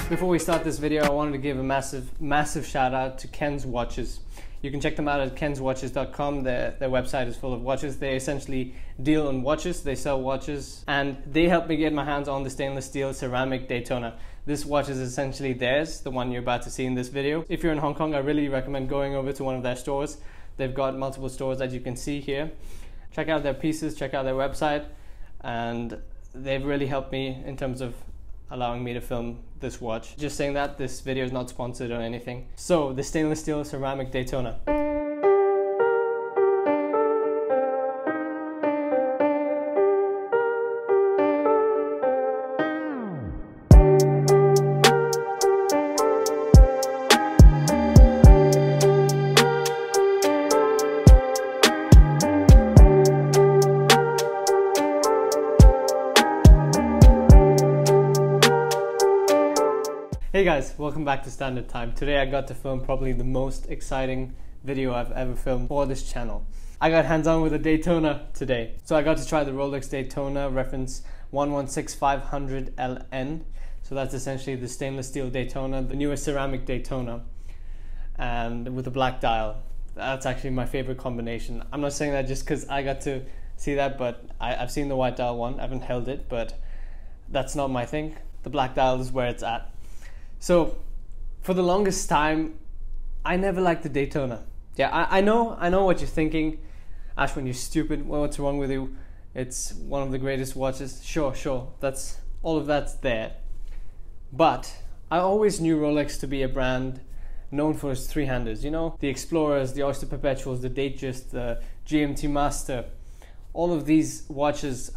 Before we start this video, I wanted to give a massive shout out to Ken's Watches. You can check them out at kenswatches.com. Their website is full of watches. They essentially deal in watches, they sell watches, and they helped me get my hands on the stainless steel ceramic Daytona. This watch is essentially theirs, the one you're about to see in this video. If you're in Hong Kong, I really recommend going over to one of their stores. They've got multiple stores, as you can see here. Check out their pieces, check out their website, and they've really helped me in terms of allowing me to film this watch. Just saying that, this video is not sponsored or anything. So, the stainless steel ceramic Daytona. Hey guys, welcome back to Standard Time. Today I got to film probably the most exciting video I've ever filmed for this channel. I got hands-on with a Daytona today. So I got to try the Rolex Daytona reference 116500LN. So that's essentially the stainless steel Daytona, the newest ceramic Daytona, and with a black dial. That's actually my favorite combination. I'm not saying that just because I got to see that, but I've seen the white dial one. I haven't held it, but that's not my thing. The black dial is where it's at. So, for the longest time, I never liked the Daytona. Yeah, I know what you're thinking. Ashwin, you're stupid. Well, what's wrong with you? It's one of the greatest watches. Sure, that's all of that's there. But I always knew Rolex to be a brand known for its three-handers. You know, the Explorers, the Oyster Perpetuals, the Datejust, the GMT Master. All of these watches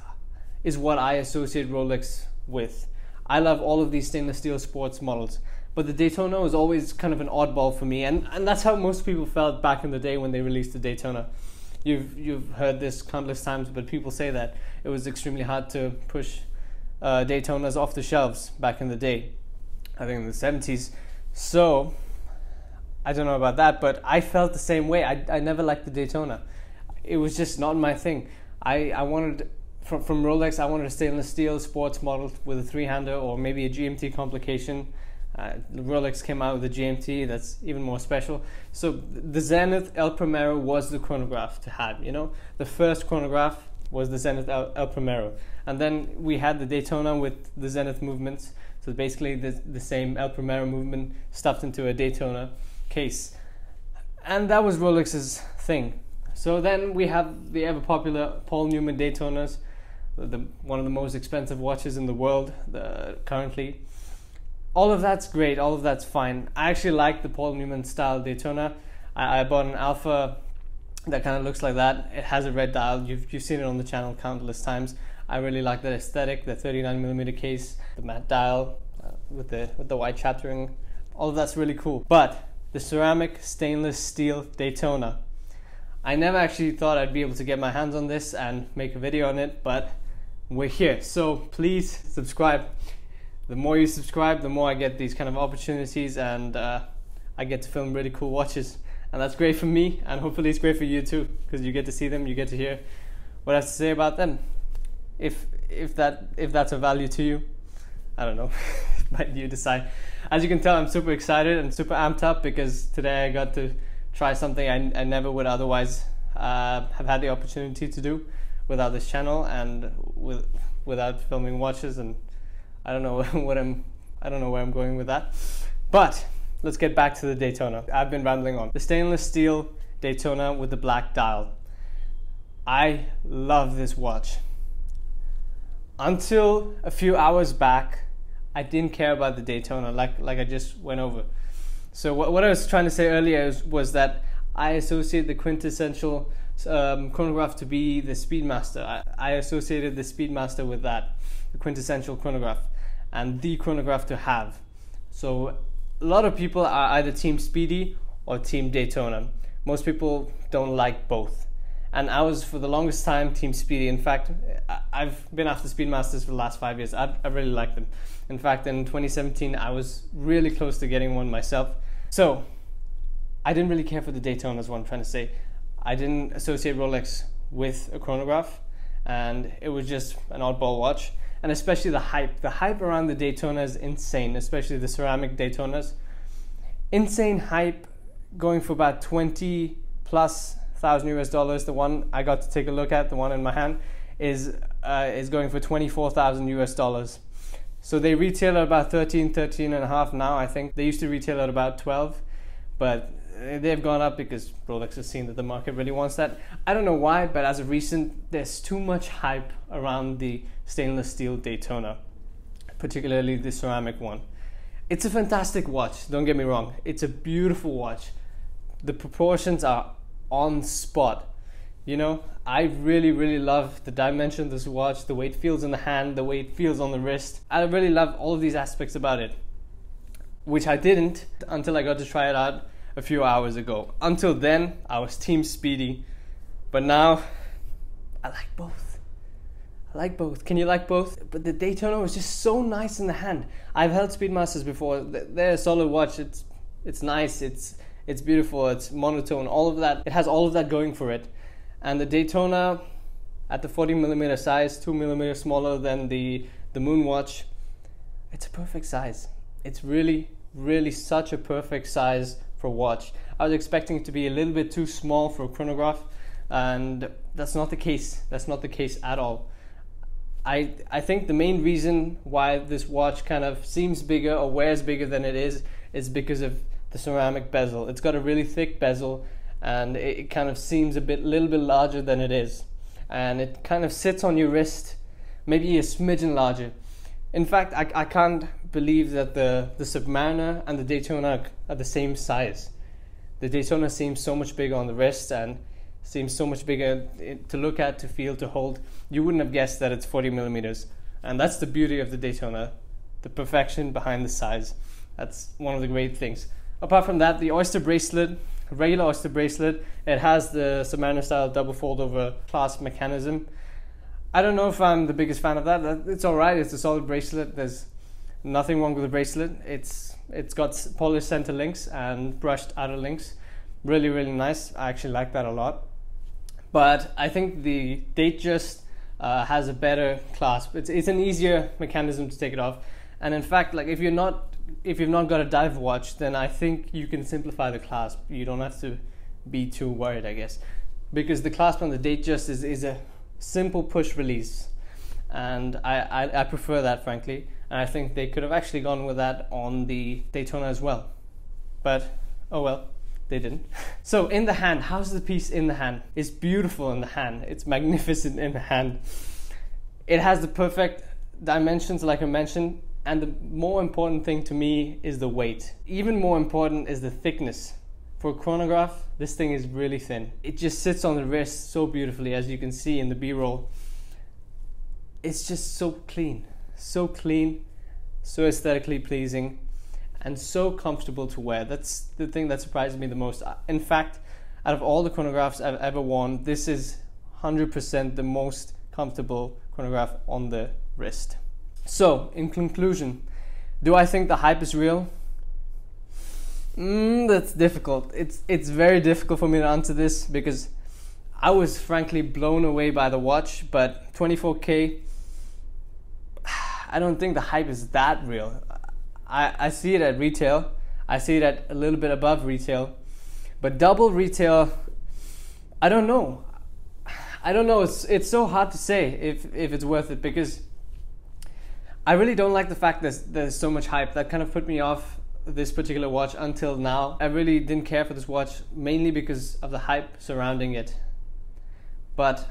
is what I associate Rolex with. I love all of these stainless steel sports models, but the Daytona was always kind of an oddball for me, and that's how most people felt back in the day when they released the Daytona. You've heard this countless times, but people say that it was extremely hard to push Daytonas off the shelves back in the day, I think in the 70s. So, I don't know about that, but I felt the same way. I never liked the Daytona. It was just not my thing. I wanted... From Rolex, I wanted a stainless steel sports model with a three-hander or maybe a GMT complication. Rolex came out with a GMT that's even more special. So the Zenith El Primero was the chronograph to have, you know? The first chronograph was the Zenith El Primero. And then we had the Daytona with the Zenith movements. So basically the same El Primero movement stuffed into a Daytona case. And that was Rolex's thing. So then we have the ever-popular Paul Newman Daytonas, one of the most expensive watches in the world currently. All of that's great, all of that's fine. I actually like the Paul Newman style Daytona. I bought an Alpha that kind of looks like that. It has a red dial. You've seen it on the channel countless times. I really like that aesthetic, the 39mm case, the matte dial with the white chattering. All of that's really cool. But the ceramic stainless steel Daytona, I never actually thought I'd be able to get my hands on this and make a video on it, but we're here. So please subscribe. The more you subscribe, the more I get these kind of opportunities, and I get to film really cool watches. And that's great for me, and hopefully it's great for you too, because you get to see them, you get to hear what I have to say about them. If that's a value to you, I don't know, but you decide. As you can tell, I'm super excited and super amped up because today I got to try something I never would otherwise have had the opportunity to do without this channel and without filming watches, and I don't know where I'm going with that. But let's get back to the Daytona. I've been rambling on. The stainless steel Daytona with the black dial. I love this watch. Until a few hours back, I didn't care about the Daytona like I just went over. So what I was trying to say earlier was that I associate the quintessential chronograph to be the Speedmaster. I associated the Speedmaster with that, the quintessential chronograph, and the chronograph to have. So a lot of people are either Team Speedy or Team Daytona. Most people don't like both. And I was, for the longest time, Team Speedy. In fact, I've been after Speedmasters for the last 5 years. I really like them. In fact, in 2017, I was really close to getting one myself. So, I didn't really care for the Daytona, is what I'm trying to say. I didn't associate Rolex with a chronograph, and it was just an oddball watch. and especially the hype. The hype around the Daytona is insane, especially the ceramic Daytonas. Insane hype, going for about 20 plus thousand US dollars. The one I got to take a look at, the one in my hand, is going for 24,000 US dollars. So they retail at about 13 and a half now, I think. They used to retail at about 12, but they've gone up because Rolex has seen that the market really wants that. I don't know why, but as of recent, there's too much hype around the stainless steel Daytona, particularly the ceramic one. It's a fantastic watch, don't get me wrong. It's a beautiful watch. The proportions are on spot. You know, I really love the dimension of this watch, the way it feels in the hand, the way it feels on the wrist. I really love all of these aspects about it, which I didn't until I got to try it out a few hours ago. Until then, I was Team Speedy, but now I like both. I like both. Can you like both? But the Daytona was just so nice in the hand. I've held Speedmasters before. They're a solid watch. It's nice. It's beautiful. It's monotone. All of that. It has all of that going for it. And the Daytona, at the 40mm size, 2mm smaller than the Moon watch, it's a perfect size. It's really such a perfect size for a watch. I was expecting it to be a little bit too small for a chronograph, and that's not the case. That's not the case at all. I think the main reason why this watch kind of seems bigger or wears bigger than it is because of the ceramic bezel. It's got a really thick bezel, and it kind of seems little bit larger than it is, and it kind of sits on your wrist, maybe a smidgen larger. In fact, I can't believe that the Submariner and the Daytona are the same size. The Daytona seems so much bigger on the wrist and seems so much bigger to look at, to feel, to hold. You wouldn't have guessed that it's 40mm, and that's the beauty of the Daytona, the perfection behind the size. That's one of the great things. Apart from that, the Oyster bracelet, regular Oyster bracelet, it has the Submariner style double fold over clasp mechanism. I don't know if I'm the biggest fan of that. It's alright, it's a solid bracelet. There's nothing wrong with the bracelet. It's got polished center links and brushed outer links. Really nice. I actually like that a lot. But I think the Datejust has a better clasp. It's an easier mechanism to take it off. And in fact, like if you've not got a dive watch, then I think you can simplify the clasp. You don't have to be too worried, I guess, because the clasp on the Datejust is a simple push release, and I prefer that, frankly. And I think they could have actually gone with that on the Daytona as well, but oh well, they didn't. So in the hand, how's the piece in the hand? It's beautiful in the hand. It's magnificent in the hand. It has the perfect dimensions, like I mentioned. And the more important thing to me is the weight. Even more important is the thickness. For a chronograph, this thing is really thin. It just sits on the wrist so beautifully, as you can see in the B-roll. It's just so clean, so aesthetically pleasing, and so comfortable to wear. That's the thing that surprises me the most. In fact, out of all the chronographs I've ever worn, this is 100% the most comfortable chronograph on the wrist. So, in conclusion, do I think the hype is real? That's difficult. It's very difficult for me to answer this because I was frankly blown away by the watch, but 24K, I don't think the hype is that real. I see it at retail. I see it at a little bit above retail, but double retail, I don't know. It's so hard to say if it's worth it, because I really don't like the fact that there's so much hype. That kind of put me off this particular watch until now. I really didn't care for this watch, mainly because of the hype surrounding it. But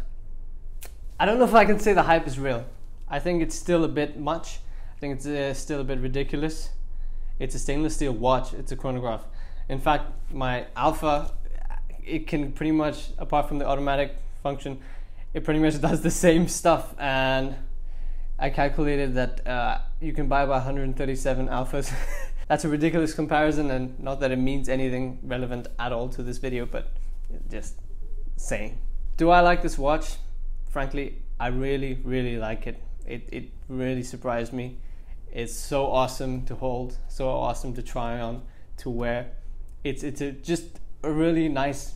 I don't know if I can say the hype is real. I think it's still a bit much. I think it's still a bit ridiculous. It's a stainless steel watch. It's a chronograph. In fact, my Alpha, it can pretty much, apart from the automatic function, it pretty much does the same stuff. And I calculated that you can buy about 137 Alphas. That's a ridiculous comparison, and not that it means anything relevant at all to this video, but just saying. Do I like this watch? Frankly, I really like it. It really surprised me. It's so awesome to hold, so awesome to try on, to wear. It's just a really nice,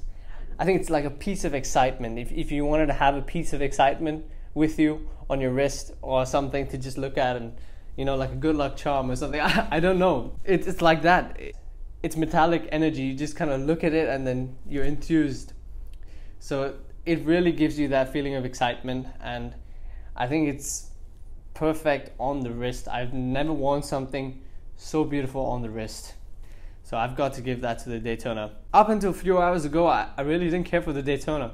I think it's like a piece of excitement. If you wanted to have a piece of excitement with you on your wrist or something to just look at, and you know, like a good luck charm or something. I don't know. It's like that. It's metallic energy. You just kind of look at it and then you're enthused. So it really gives you that feeling of excitement, and I think it's perfect on the wrist. I've never worn something so beautiful on the wrist. So I've got to give that to the Daytona. Up until a few hours ago, I really didn't care for the Daytona.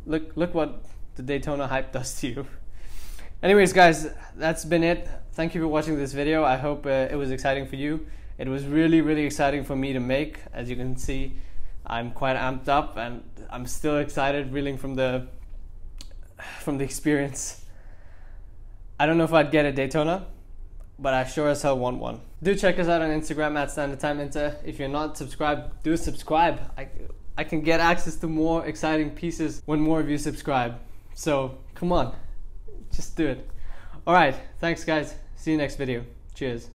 Look what the Daytona hype does to you. Anyways, guys, that's been it. Thank you for watching this video. I hope it was exciting for you. It was really, really exciting for me to make. As you can see, I'm quite amped up, and I'm still excited, reeling from the experience. I don't know if I'd get a Daytona, but I sure as hell want one. Do check us out on Instagram at StandardTimeInter. If you're not subscribed, do subscribe. I can get access to more exciting pieces when more of you subscribe. So come on, just do it. Alright, thanks guys. See you next video. Cheers.